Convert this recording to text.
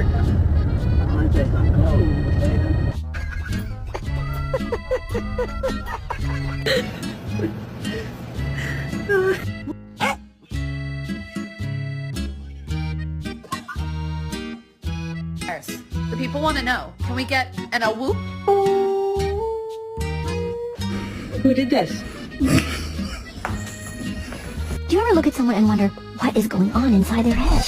I'm just a clothes, baby. The people want to know. Can we get a whoop? Who did this? Do you ever look at someone and wonder what is going on inside their head?